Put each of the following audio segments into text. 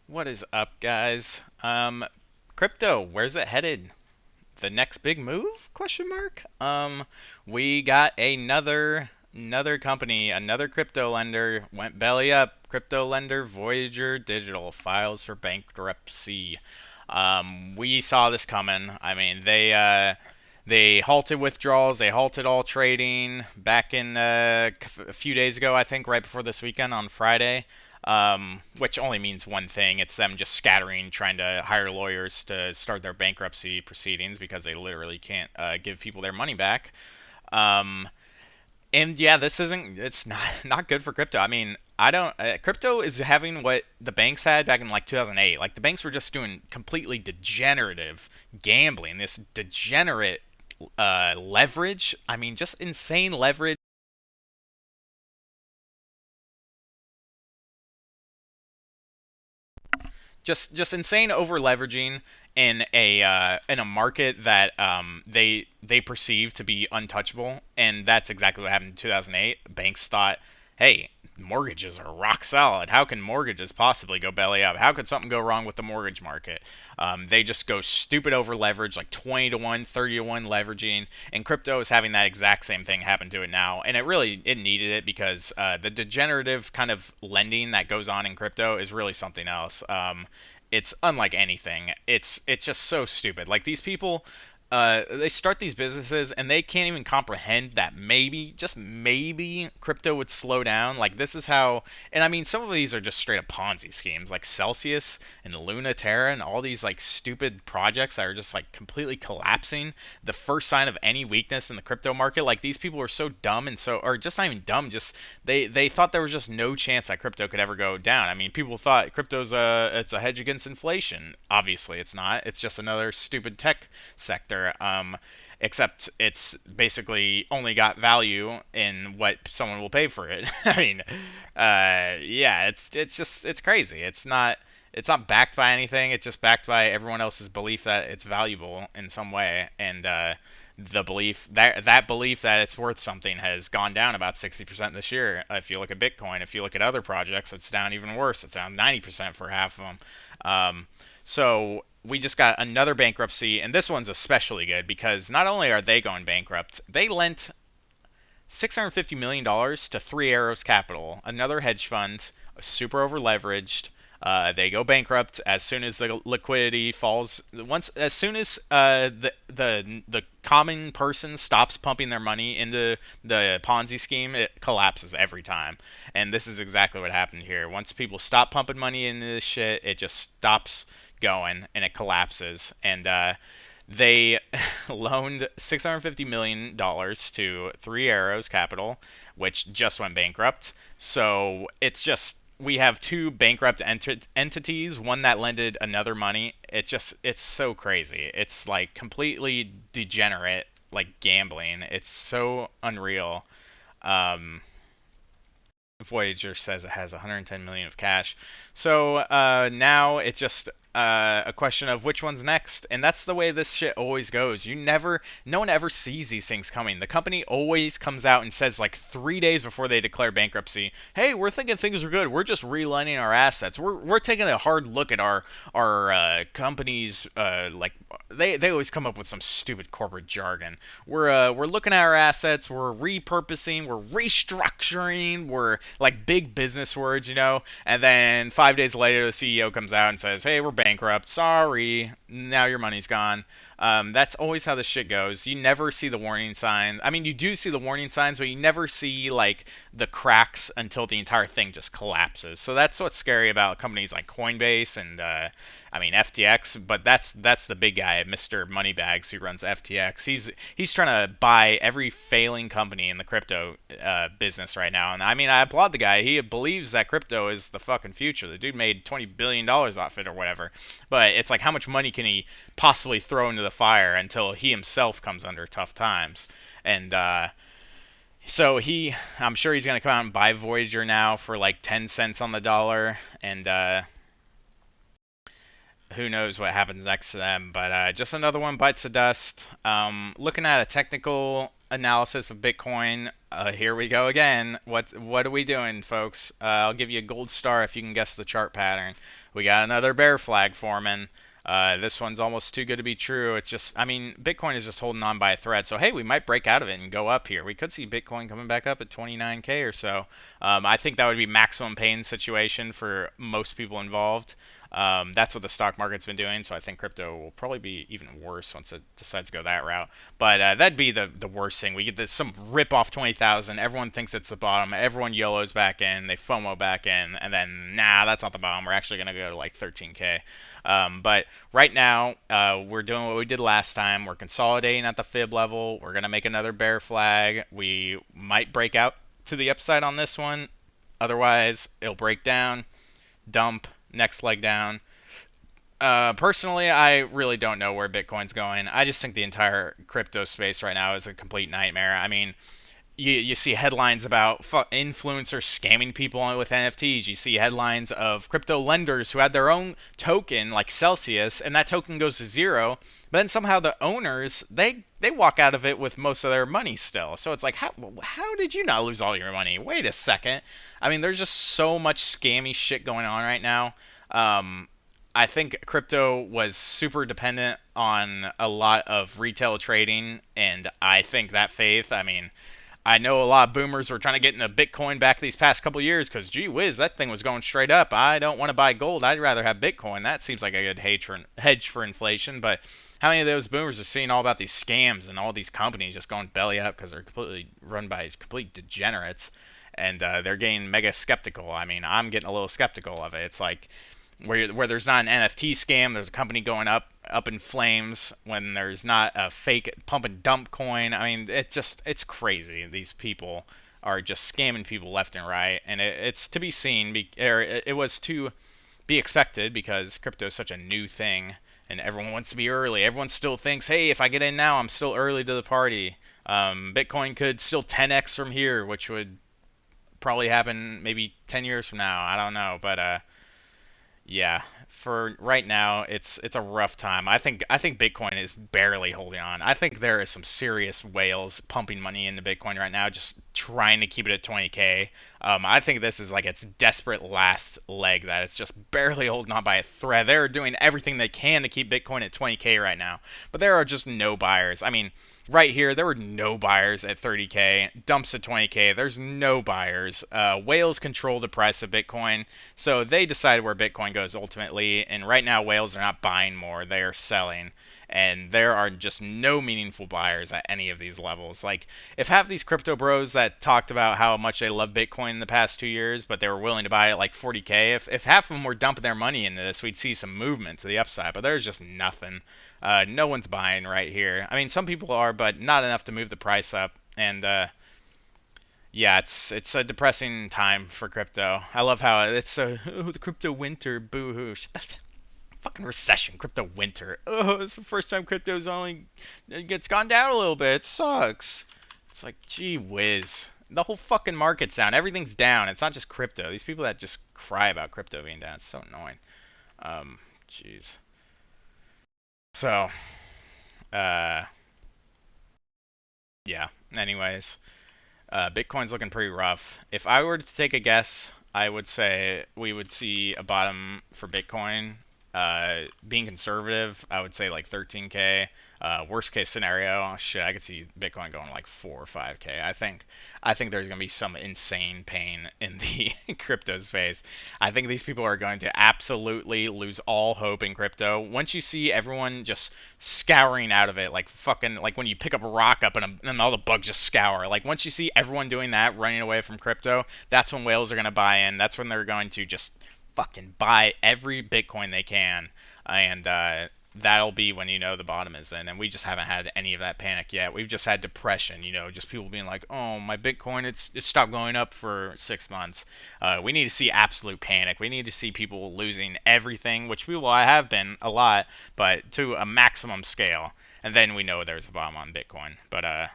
What is up, guys? Crypto, where's it headed? The next big move? Question mark. We got another company, another crypto lender went belly up. Crypto lender Voyager Digital files for bankruptcy. We saw this coming. I mean, they halted withdrawals, they halted all trading back in a few days ago, I think, right before this weekend on Friday. Which only means one thing. It's them just scattering, trying to hire lawyers to start their bankruptcy proceedings because they literally can't give people their money back. Um, and yeah, this isn't. It's not not good for crypto. I mean, I don't. Crypto is having what the banks had back in like 2008. Like the banks were just doing completely degenerative gambling. This degenerate leverage. I mean, just insane leverage. Just insane over leveraging in a market that they perceive to be untouchable, and that's exactly what happened in 2008. Banks thought, hey, mortgages are rock solid. How can mortgages possibly go belly up? How could something go wrong with the mortgage market? They just go stupid over leverage, like 20 to 1, 30 to 1 leveraging, and crypto is having that exact same thing happen to it now. And it needed it because the degenerative kind of lending that goes on in crypto is really something else. It's unlike anything. It's just so stupid. Like these people, they start these businesses and they can't even comprehend that maybe, just maybe, crypto would slow down. Like this is how, and I mean, some of these are just straight up Ponzi schemes, like Celsius and Luna Terra and all these like stupid projects that are just like completely collapsing. The first sign of any weakness in the crypto market, like these people are so dumb and so, or just not even dumb, just they thought there was just no chance that crypto could ever go down. I mean, people thought crypto's it's a hedge against inflation. Obviously, it's not. It's just another stupid tech sector. Except it's basically only got value in what someone will pay for it. I mean, yeah, it's crazy. It's not backed by anything. It's just backed by everyone else's belief that it's valuable in some way, and the belief that belief that it's worth something has gone down about 60% this year. If you look at Bitcoin, if you look at other projects, it's down even worse. It's down 90% for half of them. So we just got another bankruptcy, and this one's especially good because not only are they going bankrupt, they lent $650 million dollars to Three Arrows Capital, another hedge fund, super over leveraged. They go bankrupt as soon as the liquidity falls. As soon as the common person stops pumping their money into the Ponzi scheme, it collapses every time. And this is exactly what happened here. Once people stop pumping money into this shit, it just stops going and it collapses. And they loaned $650 million dollars to Three Arrows Capital, which just went bankrupt. So it's just we have two bankrupt entities, one that lended another money. It's so crazy. It's like completely degenerate, like gambling. It's so unreal. Um, Voyager says it has 110 million of cash. So now it's just a question of which one's next, and that's the way this shit always goes. No one ever sees these things coming. The company always comes out and says like 3 days before they declare bankruptcy, "Hey, we're thinking things are good. We're just realigning our assets. We're taking a hard look at our company's like." They always come up with some stupid corporate jargon. We're looking at our assets, we're repurposing, we're restructuring, we're like big business words, you know. And then 5 days later, the CEO comes out and says, "Hey, we're bankrupt. Sorry, now your money's gone." That's always how this shit goes. You never see the warning signs. I mean, you do see the warning signs, but you never see like the cracks until the entire thing just collapses. So that's what's scary about companies like Coinbase and I mean FTX. But that's the big guy, Mr. Moneybags, who runs FTX. He's trying to buy every failing company in the crypto business right now. And I mean, I applaud the guy. He believes that crypto is the fucking future. The dude made $20 billion off it or whatever. But it's like, how much money can he possibly throw into the fire until he himself comes under tough times? And so I'm sure he's gonna come out and buy Voyager now for like 10 cents on the dollar, and who knows what happens next to them. But just another one bites the dust. Looking at a technical analysis of Bitcoin. Here we go again. What are we doing, folks? I'll give you a gold star if you can guess the chart pattern. We got another bear flag forming. This one's almost too good to be true. It's just, I mean, Bitcoin is just holding on by a thread. So hey, we might break out of it and go up here. We could see Bitcoin coming back up at 29K or so. I think that would be maximum pain situation for most people involved. That's what the stock market's been doing, so I think crypto will probably be even worse once it decides to go that route. But that'd be the worst thing. We get this some rip off 20,000. Everyone thinks it's the bottom. Everyone YOLOs back in. They FOMO back in, and then nah, that's not the bottom. We're actually gonna go to like 13K. But right now, we're doing what we did last time. We're consolidating at the fib level. We're gonna make another bear flag. We might break out to the upside on this one. Otherwise, it'll break down, dump, next leg down. Personally, I really don't know where Bitcoin's going. I just think the entire crypto space right now is a complete nightmare. I mean, you see headlines about influencers scamming people with NFTs. You see headlines of crypto lenders who had their own token like Celsius, and that token goes to zero. But then somehow the owners they walk out of it with most of their money still. So it's like how did you not lose all your money? Wait a second. I mean, there's just so much scammy shit going on right now. I think crypto was super dependent on a lot of retail trading, and I think that faith. I mean, I know a lot of boomers were trying to get into Bitcoin back these past couple years because, gee whiz, that thing was going straight up. I don't want to buy gold. I'd rather have Bitcoin. That seems like a good hedge for inflation. But how many of those boomers are seeing all about these scams and all these companies just going belly up because they're completely run by complete degenerates, and they're getting mega skeptical. I mean, I'm getting a little skeptical of it. It's like where there's not an NFT scam, there's a company going up in flames when there's not a fake pump and dump coin. I mean, it's crazy. These people are just scamming people left and right, and it's to be seen, or it was to be expected because crypto is such a new thing, and everyone wants to be early. Everyone still thinks, hey, if I get in now, I'm still early to the party. Bitcoin could still 10x from here, which would probably happen maybe 10 years from now. I don't know, but yeah, for right now, it's a rough time. I think Bitcoin is barely holding on. I think there is some serious whales pumping money into Bitcoin right now, just trying to keep it at 20K. I think this is like its desperate last leg that it's just barely holding on by a thread. They're doing everything they can to keep Bitcoin at 20K right now, but there are just no buyers. I mean, right here, there were no buyers at 30K. Dumps at 20K. There's no buyers. Whales control the price of Bitcoin, so they decide where Bitcoin goes ultimately. And right now, whales are not buying more; they are selling, and there are just no meaningful buyers at any of these levels. Like, if half these crypto bros that talked about how much they love Bitcoin in the past 2 years, but they were willing to buy it like 40K, if half of them were dumping their money into this, we'd see some movement to the upside. But there's just nothing. No one's buying right here. I mean, some people are, but not enough to move the price up. And yeah, it's a depressing time for crypto. I love how it's the crypto winter, boo-hoo. Shut the fucking recession, crypto winter. Oh, it's the first time crypto's only gets gone down a little bit. It sucks. It's like, gee whiz. The whole fucking market's down. Everything's down. It's not just crypto. These people that just cry about crypto being down, it's so annoying. Jeez. So, uh, yeah. Anyways, Bitcoin's looking pretty rough. If I were to take a guess, I would say we would see a bottom for Bitcoin. Being conservative, I would say like 13K. Worst case scenario, oh, shit, I could see Bitcoin going like 4 or 5K. I think there's gonna be some insane pain in the crypto space. I think these people are going to absolutely lose all hope in crypto once you see everyone just scouring out of it, like fucking like when you pick up a rock up and all the bugs just scour. Like once you see everyone doing that, running away from crypto, that's when whales are gonna buy in. That's when they're going to just fucking buy every Bitcoin they can, and that'll be when you know the bottom is in. And we just haven't had any of that panic yet. We've just had depression, just people being like, oh, my Bitcoin, it's stopped going up for 6 months. We need to see absolute panic. We need to see people losing everything, which people have been a lot, but to a maximum scale. And then we know there's a bottom on Bitcoin. But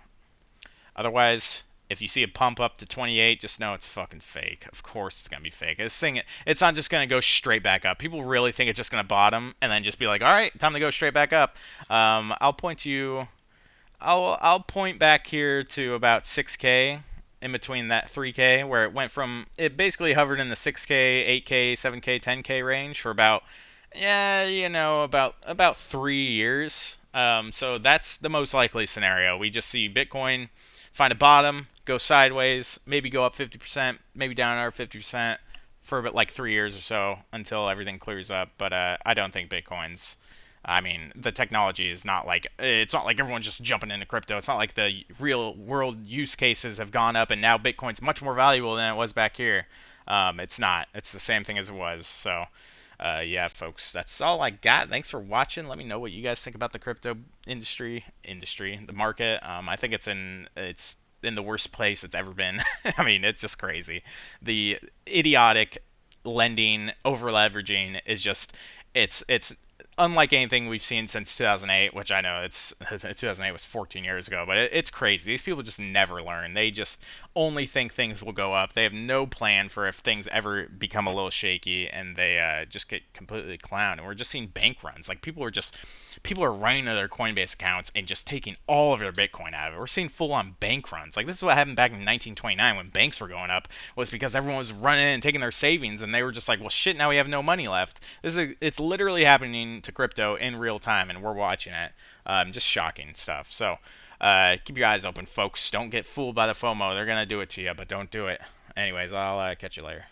otherwise, if you see a pump up to 28, just know it's fucking fake. Of course it's going to be fake. This thing, it's not just going to go straight back up. People really think it's just going to bottom and then just be like, all right, time to go straight back up. I'll point you I'll point back here to about 6K, in between that 3K, where it basically hovered in the 6K, 8K, 7K, 10K range for about, yeah, about 3 years. So that's the most likely scenario. We just see Bitcoin find a bottom, go sideways, maybe go up 50%, maybe down another 50% for about like 3 years or so until everything clears up. But I don't think Bitcoin's. I mean, the technology is not like it's not like everyone's just jumping into crypto. It's not like the real world use cases have gone up and now Bitcoin's much more valuable than it was back here. It's not. It's the same thing as it was. So, yeah, folks, that's all I got. Thanks for watching. Let me know what you guys think about the crypto the market. I think it's in the worst place it's ever been. I mean, it's just crazy. The idiotic lending, over leveraging is just it's unlike anything we've seen since 2008, which I know it's 2008 was 14 years ago, but it's crazy. These people just never learn. They just only think things will go up. They have no plan for if things ever become a little shaky, and they just get completely clowned. And we're just seeing bank runs. Like people are running to their Coinbase accounts and just taking all of their Bitcoin out of it. We're seeing full-on bank runs. Like this is what happened back in 1929 when banks were going up, was because everyone was running and taking their savings, and they were just like, well, shit, now we have no money left. It's literally happening to crypto in real time, and we're watching it. Just shocking stuff. So keep your eyes open, folks. Don't get fooled by the FOMO. They're gonna do it to you, but don't do it. Anyways, I'll catch you later.